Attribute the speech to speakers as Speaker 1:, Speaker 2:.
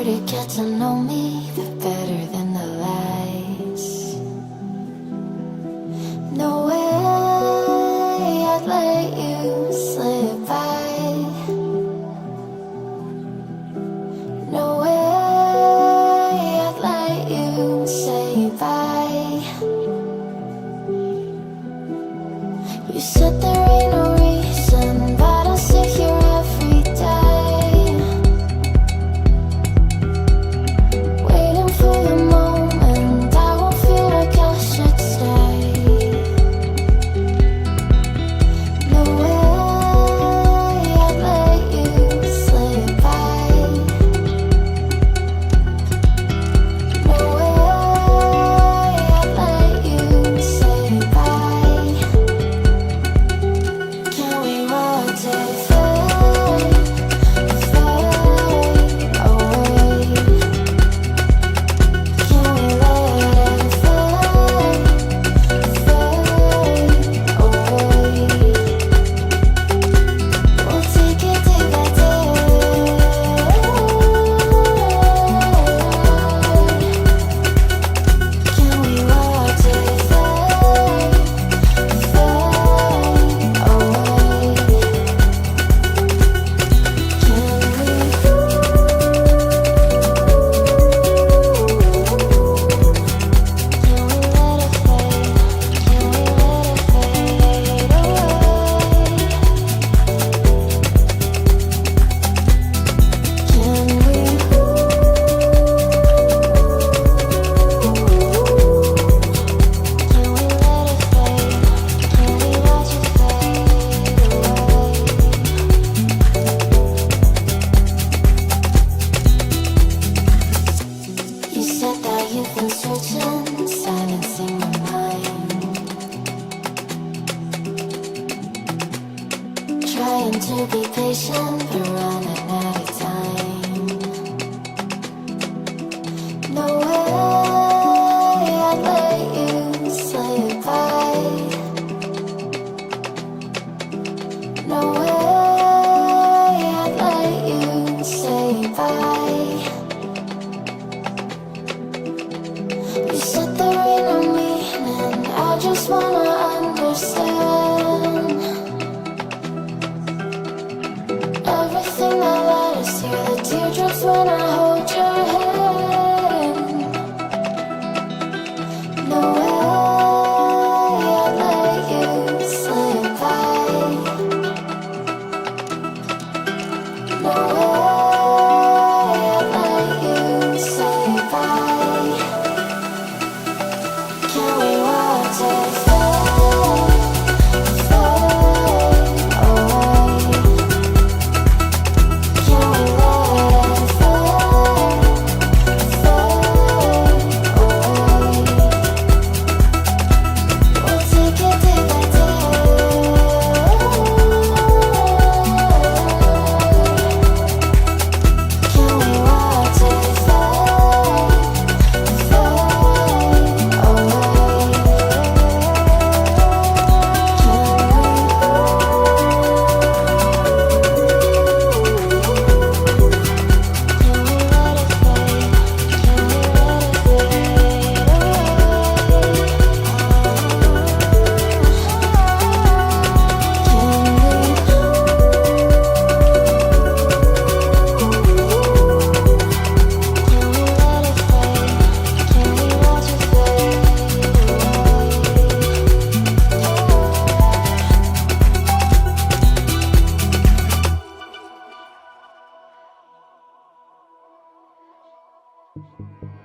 Speaker 1: to get to know me better than the lies. No way I'd let you slip by. No way I'd let you say bye. You said there ain't no reason, but I'll sit here every day, waiting for the moment I won't feel like I should stay. No way I'd let you slip by. No way I'd let you say bye. Can we watch it fade, fade away? Can we let it fade, fade away? We'll take it day by day. Can we watch it fade, fade away? You said that you've been searching, silencing my mind, trying to be patient, but running out of time. No way I'd let you slip by. No way I'd let you say bye. You said there ain't no meaning, I just wanna understand everything that led us here, the teardrops when I hold your hand. No way I'd let you slip by. No way I'd let you say bye. Can we watch it fade, fade away? Can we let it fade, fade away? We'll take it day by day. Can we watch it fade, fade away? Can we